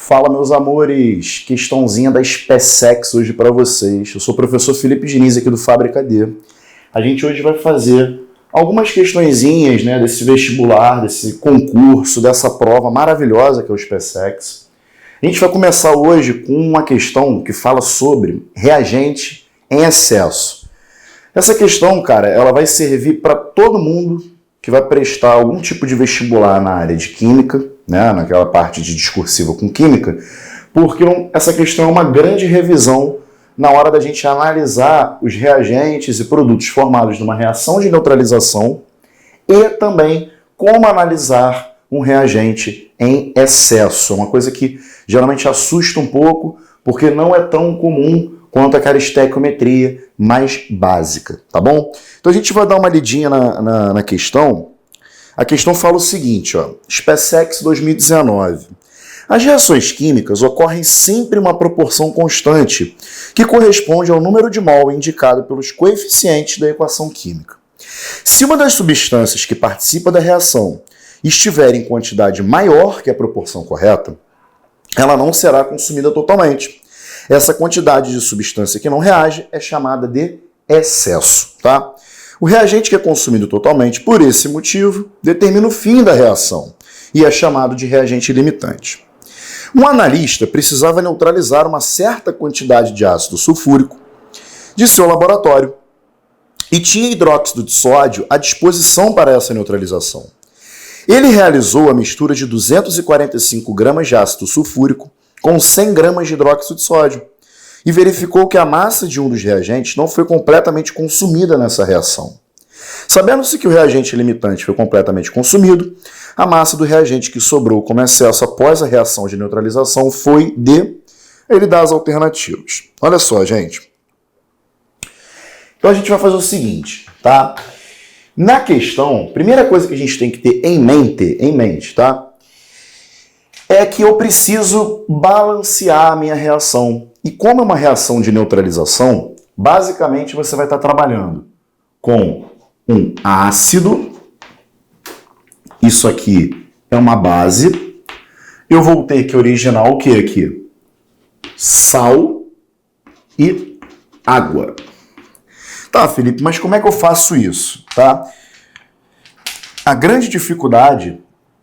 Fala, meus amores, questãozinha da SpaceX hoje para vocês. Eu sou o professor Felipe Diniz aqui do Fábrica D. A gente hoje vai fazer algumas questõezinhas, né, desse vestibular, desse concurso, dessa prova maravilhosa que é o SpaceX. A gente vai começar hoje com uma questão que fala sobre reagente em excesso. Essa questão, cara, ela vai servir para todo mundo que vai prestar algum tipo de vestibular na área de química, né, naquela parte de discursiva com química, porque essa questão é uma grande revisão na hora da gente analisar os reagentes e produtos formados numa reação de neutralização e também como analisar um reagente em excesso. É uma coisa que geralmente assusta um pouco, porque não é tão comum quanto aquela estequiometria mais básica, tá bom? Então a gente vai dar uma lidinha na questão. A questão fala o seguinte, ó, SpaceX 2019. As reações químicas ocorrem sempre em uma proporção constante, que corresponde ao número de mol indicado pelos coeficientes da equação química. Se uma das substâncias que participa da reação estiver em quantidade maior que a proporção correta, ela não será consumida totalmente. Essa quantidade de substância que não reage é chamada de excesso, tá? O reagente que é consumido totalmente por esse motivo determina o fim da reação e é chamado de reagente limitante. Um analista precisava neutralizar uma certa quantidade de ácido sulfúrico de seu laboratório e tinha hidróxido de sódio à disposição para essa neutralização. Ele realizou a mistura de 245 gramas de ácido sulfúrico com 100 gramas de hidróxido de sódio e verificou que a massa de um dos reagentes não foi completamente consumida nessa reação. Sabendo-se que o reagente limitante foi completamente consumido, a massa do reagente que sobrou como excesso após a reação de neutralização foi de... Ele dá as alternativas. Olha só, gente. Então a gente vai fazer o seguinte, tá? Na questão, primeira coisa que a gente tem que ter em mente, tá? É que eu preciso balancear a minha reação. E como é uma reação de neutralização, basicamente você vai estar trabalhando com um ácido, isso aqui é uma base, eu vou ter que originar o que aqui? Sal e água. Tá, Felipe, mas como é que eu faço isso, tá? A grande dificuldade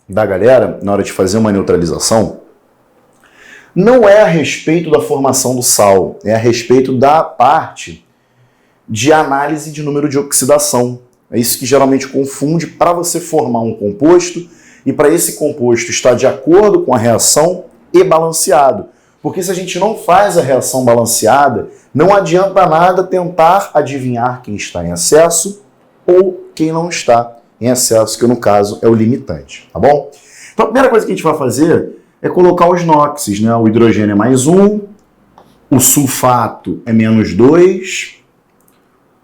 da galera na hora de fazer uma neutralização não é a respeito da formação do sal, é a respeito da parte de análise de número de oxidação. É isso que geralmente confunde para você formar um composto e para esse composto estar de acordo com a reação e balanceado. Porque se a gente não faz a reação balanceada, não adianta nada tentar adivinhar quem está em excesso ou quem não está em excesso, que no caso é o limitante, tá bom? Então a primeira coisa que a gente vai fazer é colocar os NOxes, né? O hidrogênio é mais 1, o sulfato é menos 2,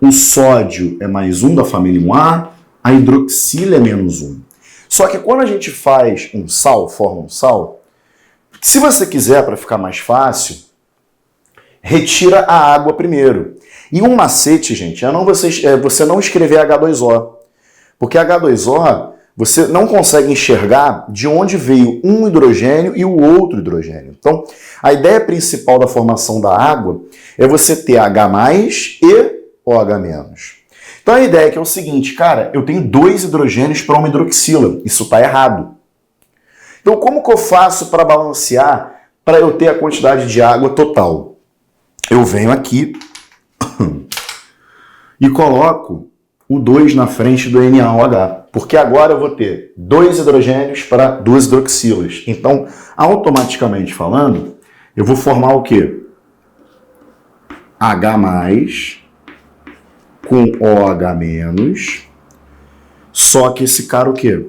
o sódio é mais 1 da família 1A, a hidroxila é menos 1. Só que quando a gente faz um sal, forma um sal, se você quiser, para ficar mais fácil, retira a água primeiro. E um macete, gente, é você não escrever H2O. Porque H2O, você não consegue enxergar de onde veio um hidrogênio e o outro hidrogênio. Então, a ideia principal da formação da água é você ter H+, e OH-. Então, a ideia é o seguinte, cara, eu tenho 2 hidrogênios para uma hidroxila. Isso está errado. Então, como que eu faço para balancear, para eu ter a quantidade de água total? Eu venho aqui e coloco o 2 na frente do NaOH, porque agora eu vou ter 2 hidrogênios para 2 hidroxilas. Então, automaticamente falando, eu vou formar o quê? H+, com OH-, só que esse cara o quê?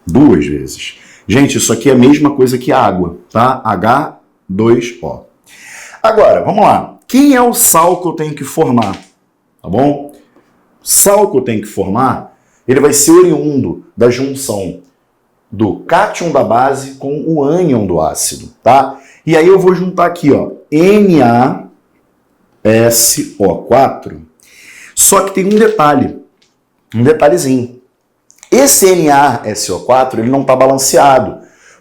2 vezes. Gente, isso aqui é a mesma coisa que água, tá? H2O. Agora, vamos lá. Quem é o sal que eu tenho que formar? Tá bom? Sal que eu tenho que formar, ele vai ser oriundo da junção do cátion da base com o ânion do ácido, tá? E aí eu vou juntar aqui, ó, NaSO4, só que tem um detalhezinho. Esse NaSO4, ele não está balanceado,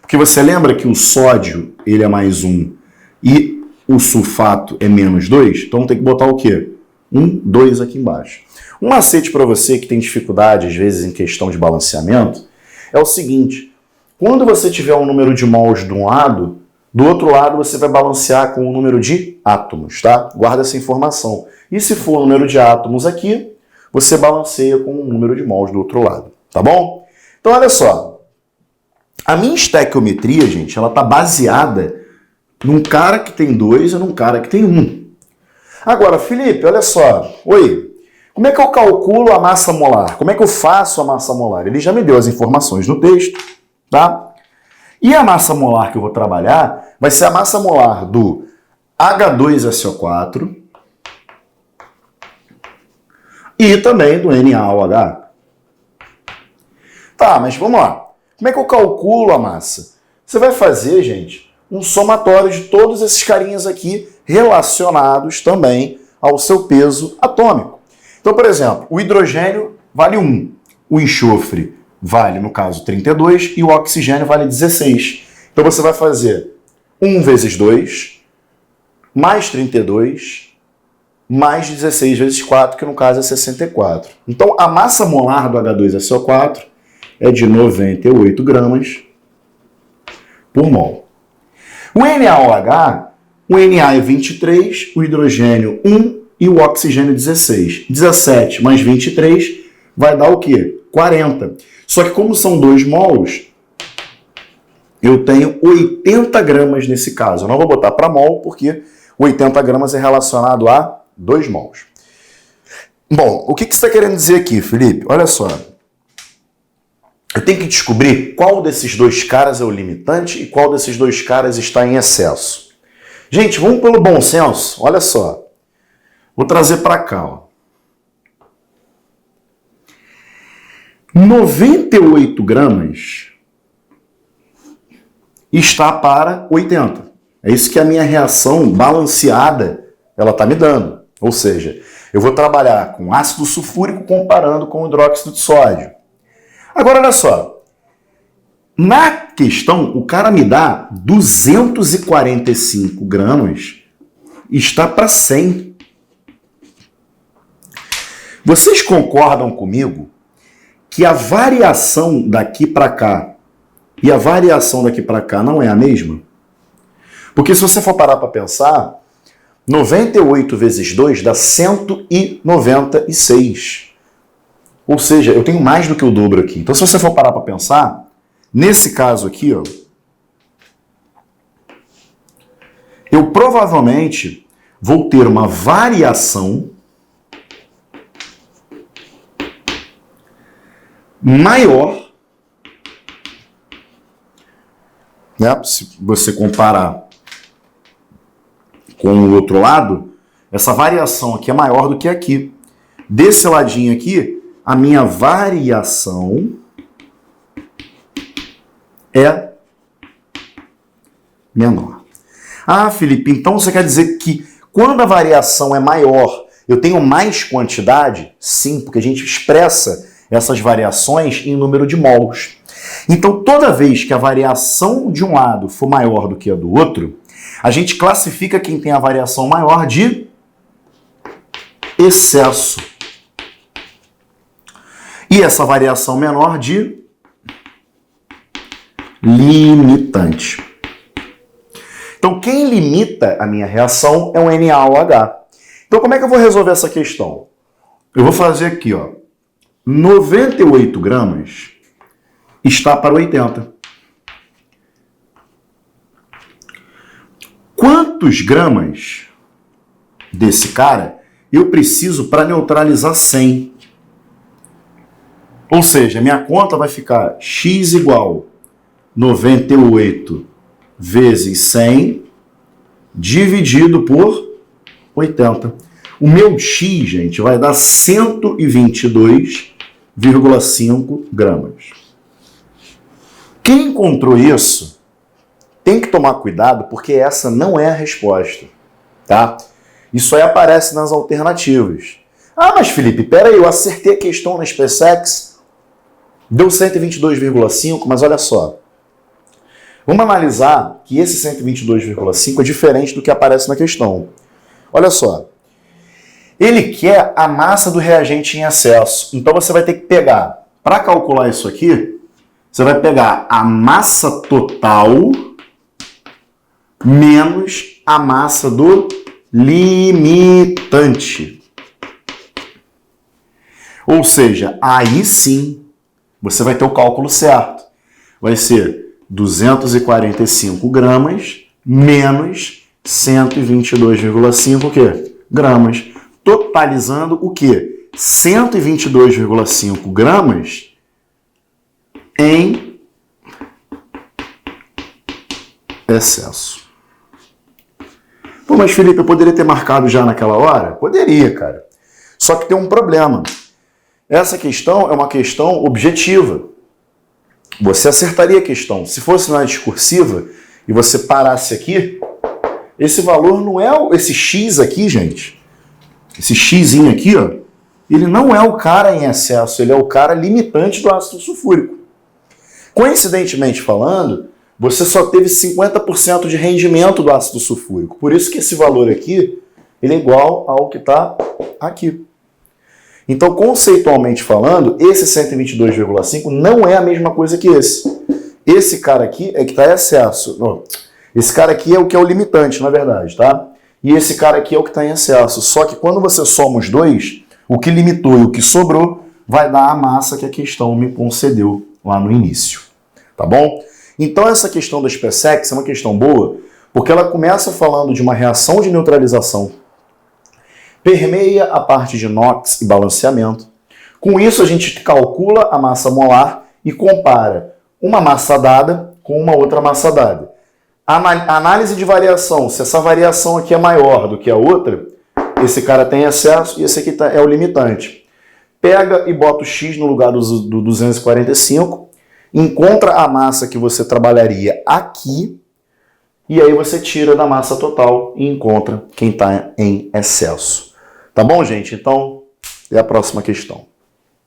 Porque você lembra que o sódio ele é mais 1 e o sulfato é menos 2? Então tem que botar o quê? 1, 2 aqui embaixo. Um macete para você que tem dificuldade, às vezes, em questão de balanceamento, é o seguinte: quando você tiver um número de mols de um lado, do outro lado você vai balancear com o número de átomos, tá? Guarda essa informação. E se for o número de átomos aqui, você balanceia com o número de mols do outro lado, tá bom? Então, olha só. A minha estequiometria, gente, ela tá baseada num cara que tem 2 e num cara que tem 1. Agora, Felipe, olha só. Oi, como é que eu calculo a massa molar? Como é que eu faço a massa molar? Ele já me deu as informações no texto, tá? E a massa molar que eu vou trabalhar vai ser a massa molar do H2SO4 e também do NaOH. Tá, mas vamos lá. Como é que eu calculo a massa? Você vai fazer, gente, um somatório de todos esses carinhas aqui relacionados também ao seu peso atômico. Então, por exemplo, o hidrogênio vale 1, o enxofre vale, no caso, 32 e o oxigênio vale 16. Então você vai fazer 1 vezes 2, mais 32, mais 16 vezes 4, que no caso é 64. Então a massa molar do H2SO4 é de 98 gramas por mol. O NaOH, o Na é 23, o hidrogênio 1 e o oxigênio 16. 17 mais 23 vai dar o quê? 40. Só que como são 2 mols, eu tenho 80 gramas nesse caso. Eu não vou botar para mol, porque 80 gramas é relacionado a 2 mols. Bom, o que você está querendo dizer aqui, Felipe? Olha só. Eu tenho que descobrir qual desses 2 caras é o limitante e qual desses 2 caras está em excesso. Gente, vamos pelo bom senso. Olha só. Vou trazer para cá, ó. 98 gramas está para 80. É isso que a minha reação balanceada ela está me dando. Ou seja, eu vou trabalhar com ácido sulfúrico comparando com hidróxido de sódio. Agora, olha só. Na questão, o cara me dá 245 gramas, está para 100. Vocês concordam comigo que a variação daqui para cá e a variação daqui para cá não é a mesma? Porque se você for parar para pensar, 98 vezes 2 dá 196. Ou seja, eu tenho mais do que o dobro aqui. Então, se você for parar para pensar, nesse caso aqui, ó, eu provavelmente vou ter uma variação maior, né? Se você comparar com o outro lado, essa variação aqui é maior do que aqui. Desse ladinho aqui, a minha variação é menor. Ah, Felipe, então você quer dizer que quando a variação é maior, eu tenho mais quantidade? Sim, porque a gente expressa essas variações em número de mols. Então, toda vez que a variação de um lado for maior do que a do outro, a gente classifica quem tem a variação maior de excesso. E essa variação menor de limitante. Então, quem limita a minha reação é o NaOH. Então, como é que eu vou resolver essa questão? Eu vou fazer aqui, ó. 98 gramas está para 80. Quantos gramas desse cara eu preciso para neutralizar 100? Ou seja, minha conta vai ficar x igual 98 vezes 100 dividido por 80. O meu x, gente, vai dar 122,5 gramas. Quem encontrou isso tem que tomar cuidado, porque essa não é a resposta, tá? Isso aí aparece nas alternativas. Ah, mas Felipe, peraí, eu acertei a questão na SpaceX, deu 122,5, mas olha só. Vamos analisar que esse 122,5 é diferente do que aparece na questão. Olha só. Ele quer a massa do reagente em excesso. Então você vai ter que pegar, para calcular isso aqui, você vai pegar a massa total menos a massa do limitante. Ou seja, aí sim você vai ter o cálculo certo. Vai ser 245 gramas menos 122,5 gramas. Totalizando o quê? 122,5 gramas em excesso. Pô, mas Felipe, eu poderia ter marcado já naquela hora? Poderia, cara. Só que tem um problema. Essa questão é uma questão objetiva. Você acertaria a questão. Se fosse na discursiva e você parasse aqui, esse valor não é esse X aqui, gente. Esse Xzinho aqui, ó, ele não é o cara em excesso, ele é o cara limitante do ácido sulfúrico. Coincidentemente falando, você só teve 50% de rendimento do ácido sulfúrico. Por isso que esse valor aqui, ele é igual ao que está aqui. Então, conceitualmente falando, esse 122,5 não é a mesma coisa que esse. Esse cara aqui é que está em excesso. Não, esse cara aqui é o que é o limitante, na verdade, tá? E esse cara aqui é o que está em excesso. Só que quando você soma os dois, o que limitou e o que sobrou vai dar a massa que a questão me concedeu lá no início. Tá bom? Então essa questão da SpaceX é uma questão boa, porque ela começa falando de uma reação de neutralização, permeia a parte de NOx e balanceamento. Com isso a gente calcula a massa molar e compara uma massa dada com uma outra massa dada. A análise de variação, se essa variação aqui é maior do que a outra, esse cara tem excesso e esse aqui é o limitante. Pega e bota o X no lugar do 245, encontra a massa que você trabalharia aqui, e aí você tira da massa total e encontra quem está em excesso. Tá bom, gente? Então, é a próxima questão.